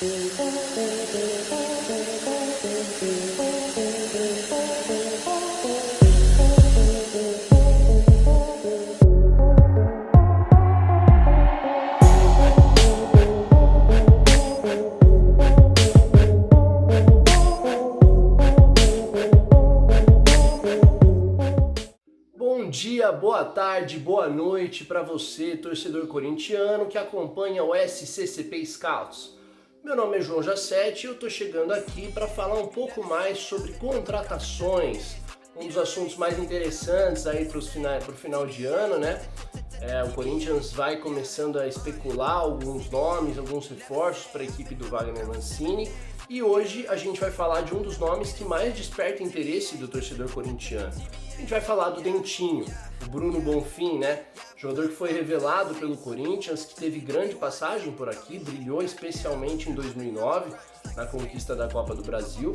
Bom dia, boa tarde, boa noite para você, torcedor corintiano que acompanha o SCCP Scouts. Meu nome é João Jacete e eu estou chegando aqui para falar um pouco mais sobre contratações, um dos assuntos mais interessantes aí para o final de ano, né? O Corinthians vai começando a especular alguns nomes, alguns reforços para a equipe do Wagner Mancini. E hoje a gente vai falar de um dos nomes que mais desperta interesse do torcedor corintiano. A gente vai falar do Dentinho, o Bruno Bonfim, né? Jogador que foi revelado pelo Corinthians, que teve grande passagem por aqui, brilhou especialmente em 2009 na conquista da Copa do Brasil.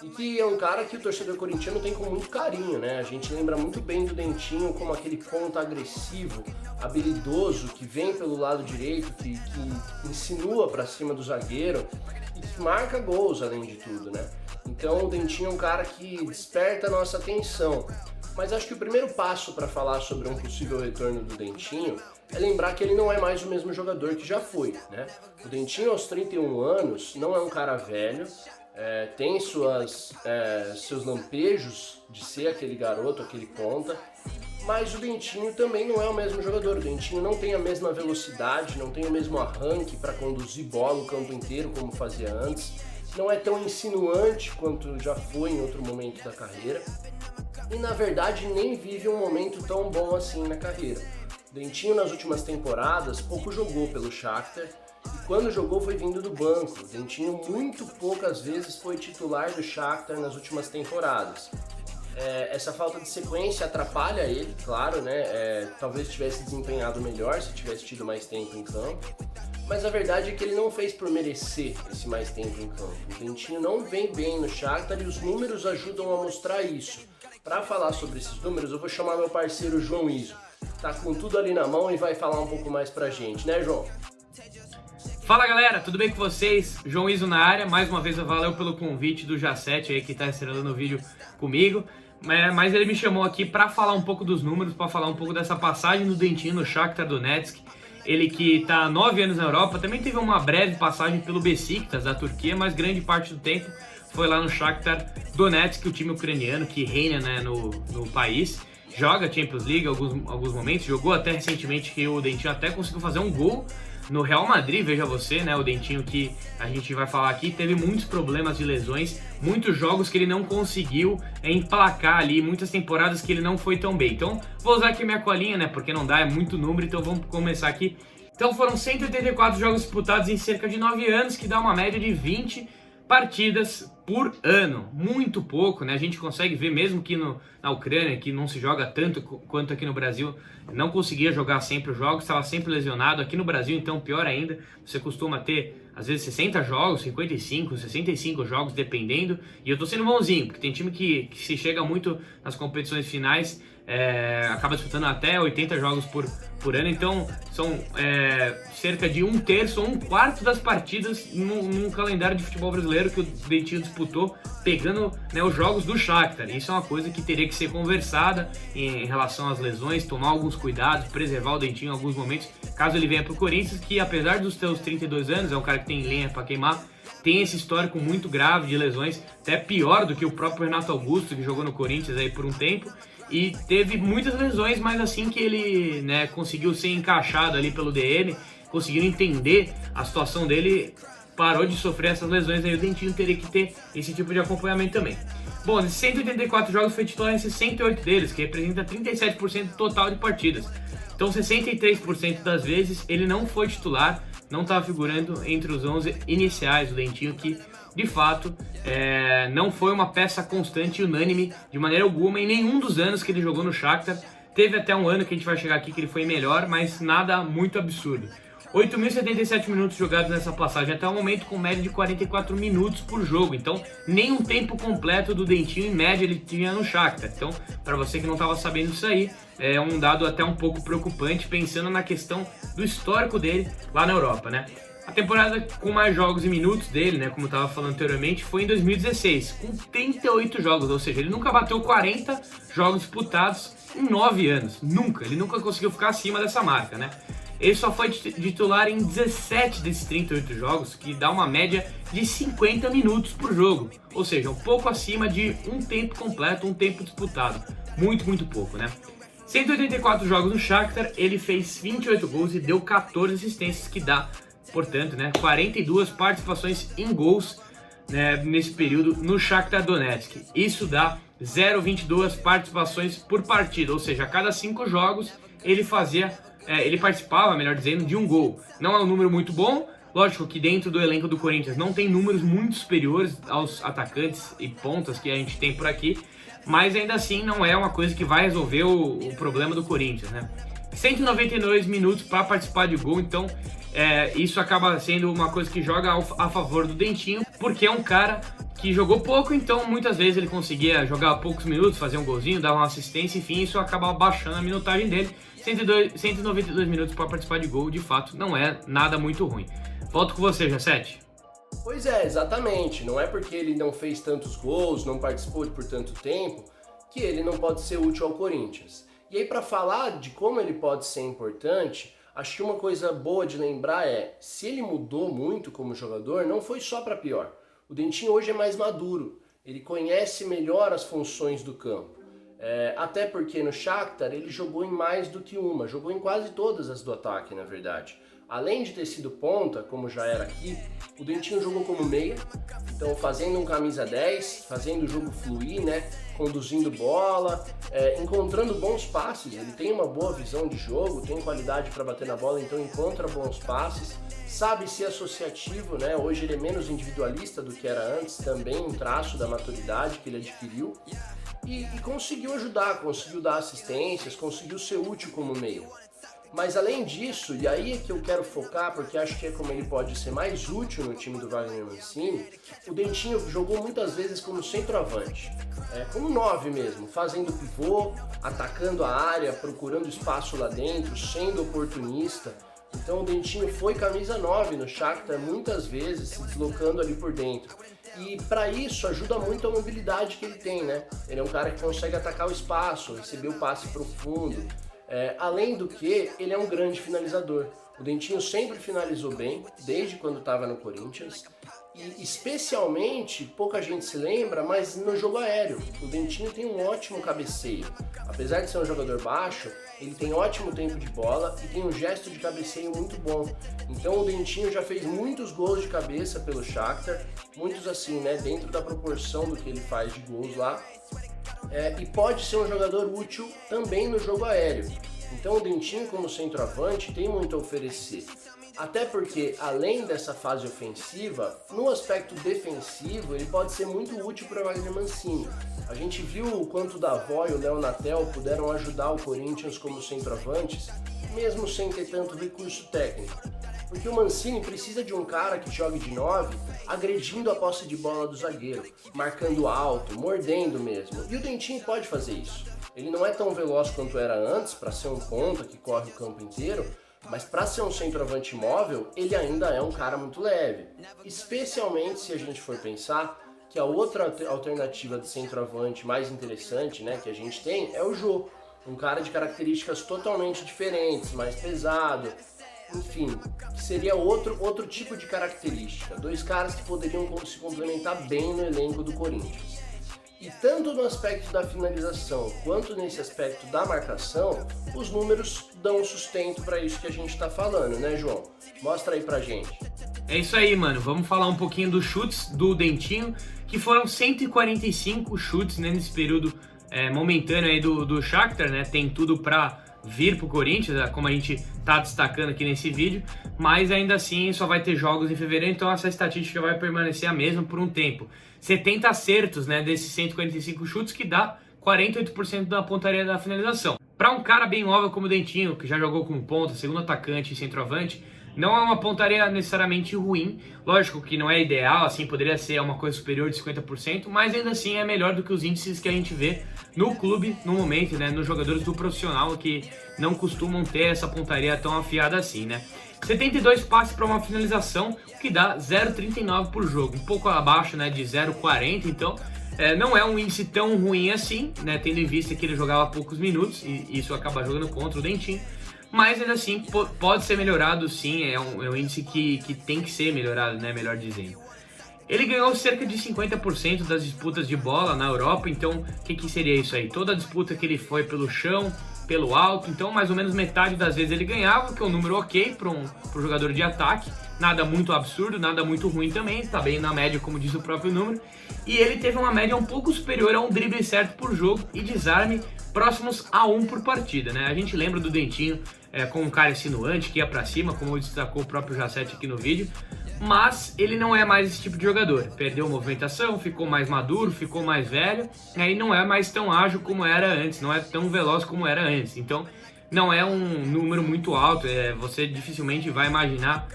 E que é um cara que o torcedor corintiano tem com muito carinho, né? A gente lembra muito bem do Dentinho como aquele ponta agressivo, habilidoso, que vem pelo lado direito, que insinua para cima do zagueiro e que marca gols além de tudo, né? Então o Dentinho é um cara que desperta a nossa atenção. Mas acho que o primeiro passo para falar sobre um possível retorno do Dentinho é lembrar que ele não é mais o mesmo jogador que já foi, né? O Dentinho aos 31 anos não é um cara velho, tem seus lampejos de ser aquele garoto, aquele ponta, mas o Dentinho também não é o mesmo jogador. O Dentinho não tem a mesma velocidade, não tem o mesmo arranque para conduzir bola o campo inteiro como fazia antes, não é tão insinuante quanto já foi em outro momento da carreira e na verdade nem vive um momento tão bom assim na carreira. O Dentinho nas últimas temporadas pouco jogou pelo Shakhtar e quando jogou foi vindo do banco. O Dentinho muito poucas vezes foi titular do Shakhtar nas últimas temporadas. Essa falta de sequência atrapalha ele, claro, né? Talvez tivesse desempenhado melhor se tivesse tido mais tempo em campo, mas a verdade é que ele não fez por merecer esse mais tempo em campo. O Dentinho não vem bem no Shakhtar e os números ajudam a mostrar isso. Para falar sobre esses números, eu vou chamar meu parceiro João Iso. Tá com tudo ali na mão e vai falar um pouco mais pra gente, né, João? Fala galera, tudo bem com vocês? João Iso na área, mais uma vez valeu pelo convite do Jacete aí que tá estrelando o vídeo comigo, mas ele me chamou aqui para falar um pouco dos números, para falar um pouco dessa passagem do Dentinho no Shakhtar Donetsk. Ele que tá há 9 anos na Europa, também teve uma breve passagem pelo Besiktas da Turquia, mas grande parte do tempo foi lá no Shakhtar Donetsk, o time ucraniano que reina, né, no país. Joga Champions League alguns momentos, jogou até recentemente que o Dentinho até conseguiu fazer um gol no Real Madrid, veja você, né, o Dentinho que a gente vai falar aqui, teve muitos problemas de lesões, muitos jogos que ele não conseguiu emplacar ali, muitas temporadas que ele não foi tão bem. Então, vou usar aqui minha colinha, né, porque não dá, é muito número, então vamos começar aqui. Então foram 184 jogos disputados em cerca de 9 anos, que dá uma média de 20 partidas por ano, muito pouco, né? A gente consegue ver mesmo que na Ucrânia, que não se joga tanto quanto aqui no Brasil, não conseguia jogar sempre os jogos, estava sempre lesionado. Aqui no Brasil, então, pior ainda, você costuma ter, às vezes, 60 jogos, 55, 65 jogos, dependendo, e eu tô sendo bonzinho, porque tem time que se chega muito nas competições finais, acaba disputando até 80 jogos por ano, então são cerca de 1/3 ou 1/4 das partidas num calendário de futebol brasileiro que o Dentinho disputou, pegando, né, os jogos do Shakhtar. Isso é uma coisa que teria que ser conversada em relação às lesões, tomar alguns cuidados, preservar o Dentinho em alguns momentos, caso ele venha para o Corinthians, que apesar dos seus 32 anos, é um cara que tem lenha para queimar, tem esse histórico muito grave de lesões, até pior do que o próprio Renato Augusto, que jogou no Corinthians aí por um tempo, e teve muitas lesões, mas assim que ele, né, conseguiu ser encaixado ali pelo DM, conseguiu entender a situação dele, parou de sofrer essas lesões, aí o Dentinho teria que ter esse tipo de acompanhamento também. Bom, nesses 184 jogos foi titular em 68 deles, que representa 37% do total de partidas. Então 63% das vezes ele não foi titular, não estava figurando entre os 11 iniciais do Dentinho, que de fato não foi uma peça constante e unânime de maneira alguma em nenhum dos anos que ele jogou no Shakhtar. Teve até um ano que a gente vai chegar aqui que ele foi melhor, mas nada muito absurdo. 8.077 minutos jogados nessa passagem até o momento, com média de 44 minutos por jogo. Então, nem um tempo completo do Dentinho, em média, ele tinha no Shakhtar. Então, para você que não estava sabendo disso aí, é um dado até um pouco preocupante, pensando na questão do histórico dele lá na Europa, né? A temporada com mais jogos e minutos dele, né, como eu estava falando anteriormente, foi em 2016, com 38 jogos, ou seja, ele nunca bateu 40 jogos disputados em 9 anos, ele nunca conseguiu ficar acima dessa marca, né. Ele só foi titular em 17 desses 38 jogos, que dá uma média de 50 minutos por jogo, ou seja, um pouco acima de um tempo completo, um tempo disputado, muito pouco, né. 184 jogos no Shakhtar, ele fez 28 gols e deu 14 assistências, que dá, portanto, né, 42 participações em gols, né, nesse período no Shakhtar Donetsk. Isso dá 0,22 participações por partida, ou seja, a cada 5 jogos ele participava, melhor dizendo, de um gol. Não é um número muito bom, lógico que dentro do elenco do Corinthians não tem números muito superiores aos atacantes e pontas que a gente tem por aqui, mas ainda assim não é uma coisa que vai resolver o problema do Corinthians, né? 192 minutos para participar de gol, então isso acaba sendo uma coisa que joga a favor do Dentinho, porque é um cara que jogou pouco, então muitas vezes ele conseguia jogar poucos minutos, fazer um golzinho, dar uma assistência, enfim, isso acaba baixando a minutagem dele. 192 minutos para participar de gol, de fato, não é nada muito ruim. Volto com você, G7. Pois é, exatamente. Não é porque ele não fez tantos gols, não participou por tanto tempo, que ele não pode ser útil ao Corinthians. E aí, para falar de como ele pode ser importante, acho que uma coisa boa de lembrar é, se ele mudou muito como jogador, não foi só para pior. O Dentinho hoje é mais maduro, ele conhece melhor as funções do campo. Até porque no Shakhtar ele jogou em mais do que uma, jogou em quase todas as do ataque, na verdade. Além de ter sido ponta, como já era aqui, o Dentinho jogou como meia, então fazendo um camisa 10, fazendo o jogo fluir, né? Conduzindo bola, encontrando bons passes. Ele tem uma boa visão de jogo, tem qualidade para bater na bola, então encontra bons passes, sabe ser associativo, né? Hoje ele é menos individualista do que era antes, também um traço da maturidade que ele adquiriu. E conseguiu ajudar, conseguiu dar assistências, conseguiu ser útil como meio. Mas além disso, e aí é que eu quero focar, porque acho que é como ele pode ser mais útil no time do Wagner Mancini, o Dentinho jogou muitas vezes como centroavante, como 9 mesmo, fazendo pivô, atacando a área, procurando espaço lá dentro, sendo oportunista. Então o Dentinho foi camisa 9 no Shakhtar muitas vezes, se deslocando ali por dentro. E para isso ajuda muito a mobilidade que ele tem, né? Ele é um cara que consegue atacar o espaço, receber o passe profundo. Além do que, ele é um grande finalizador. O Dentinho sempre finalizou bem, desde quando estava no Corinthians. E especialmente, pouca gente se lembra, mas no jogo aéreo. O Dentinho tem um ótimo cabeceio. Apesar de ser um jogador baixo, ele tem ótimo tempo de bola e tem um gesto de cabeceio muito bom. Então o Dentinho já fez muitos gols de cabeça pelo Shakhtar, muitos assim, né, dentro da proporção do que ele faz de gols lá. E pode ser um jogador útil também no jogo aéreo. Então o Dentinho como centroavante tem muito a oferecer. Até porque, além dessa fase ofensiva, no aspecto defensivo, ele pode ser muito útil para o Wagner Mancini. A gente viu o quanto o Davó e o Léo Natel puderam ajudar o Corinthians como centroavantes, mesmo sem ter tanto recurso técnico. Porque o Mancini precisa de um cara que jogue de 9, agredindo a posse de bola do zagueiro, marcando alto, mordendo mesmo. E o Dentinho pode fazer isso. Ele não é tão veloz quanto era antes, para ser um ponta que corre o campo inteiro, mas para ser um centroavante móvel, ele ainda é um cara muito leve. Especialmente se a gente for pensar que a outra alternativa de centroavante mais interessante, né, que a gente tem é o Jô. Um cara de características totalmente diferentes, mais pesado, enfim, que seria outro tipo de característica. Dois caras que poderiam se complementar bem no elenco do Corinthians. E tanto no aspecto da finalização quanto nesse aspecto da marcação, os números dão sustento para isso que a gente está falando, né, João? Mostra aí pra gente. É isso aí, mano. Vamos falar um pouquinho dos chutes do Dentinho, que foram 145 chutes, né, nesse período momentâneo aí do Shakhtar, né? Tem tudo para vir pro Corinthians, como a gente tá destacando aqui nesse vídeo, mas ainda assim só vai ter jogos em fevereiro, então essa estatística vai permanecer a mesma por um tempo. 70 acertos, né, desses 145 chutes, que dá 48% da pontaria da finalização. Para um cara bem móvel como o Dentinho, que já jogou com ponta, segundo atacante e centroavante, não é uma pontaria necessariamente ruim. Lógico que não é ideal, assim, poderia ser uma coisa superior de 50%, mas ainda assim é melhor do que os índices que a gente vê no clube no momento, né, nos jogadores do profissional, que não costumam ter essa pontaria tão afiada assim, né. 72 passes para uma finalização, o que dá 0,39 por jogo, um pouco abaixo, né, de 0,40, então não é um índice tão ruim assim, né, tendo em vista que ele jogava poucos minutos, e isso acaba jogando contra o Dentinho, mas ainda assim pode ser melhorado sim, é um índice que tem que ser melhorado, né, melhor dizendo. Ele ganhou cerca de 50% das disputas de bola na Europa, então o que seria isso aí? Toda a disputa que ele foi pelo chão, pelo alto, então mais ou menos metade das vezes ele ganhava, que é um número ok para um jogador de ataque, nada muito absurdo, nada muito ruim também, tá bem na média como diz o próprio número, e ele teve uma média um pouco superior a um drible certo por jogo e desarme próximos a 1 por partida, né? A gente lembra do Dentinho com um cara insinuante que ia para cima, como destacou o próprio Jacete aqui no vídeo, mas ele não é mais esse tipo de jogador, perdeu movimentação, ficou mais maduro, ficou mais velho, aí não é mais tão ágil como era antes, não é tão veloz como era antes, então não é um número muito alto, você dificilmente vai imaginar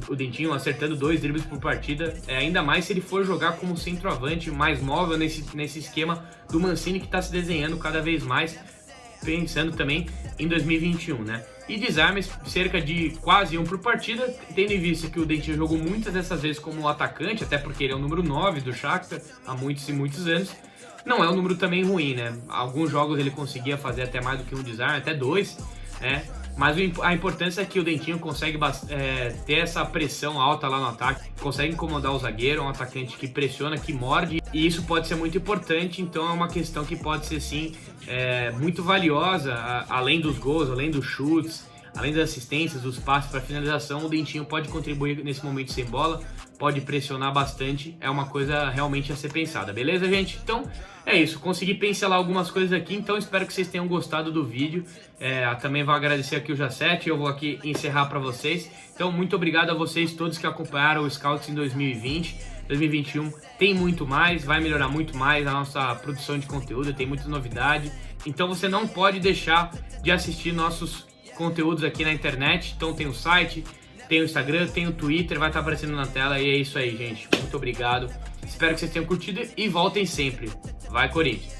o Dentinho acertando 2 dribles por partida, ainda mais se ele for jogar como centroavante mais móvel nesse esquema do Mancini que está se desenhando cada vez mais, pensando também em 2021, né? E desarmes cerca de quase 1 por partida, tendo em vista que o Dentinho jogou muitas dessas vezes como atacante, até porque ele é o número 9 do Shakhtar há muitos e muitos anos. Não é um número também ruim, né? Alguns jogos ele conseguia fazer até mais do que um desarme, até 2, né? Mas a importância é que o Dentinho consegue ter essa pressão alta lá no ataque, consegue incomodar o zagueiro, é um atacante que pressiona, que morde, e isso pode ser muito importante, então é uma questão que pode ser sim muito valiosa, além dos gols, além dos chutes, além das assistências, dos passes para finalização, o Dentinho pode contribuir nesse momento sem bola, pode pressionar bastante, é uma coisa realmente a ser pensada, beleza, gente? Então é isso, consegui pincelar algumas coisas aqui, então espero que vocês tenham gostado do vídeo, também vou agradecer aqui o Jacete, eu vou aqui encerrar para vocês, então muito obrigado a vocês todos que acompanharam o Scouts em 2020, 2021 tem muito mais, vai melhorar muito mais a nossa produção de conteúdo, tem muita novidade, então você não pode deixar de assistir nossos conteúdos aqui na internet, então tem o site, tem o Instagram, tem o Twitter, vai estar aparecendo na tela e é isso aí, gente. Muito obrigado. Espero que vocês tenham curtido e voltem sempre. Vai, Corinthians!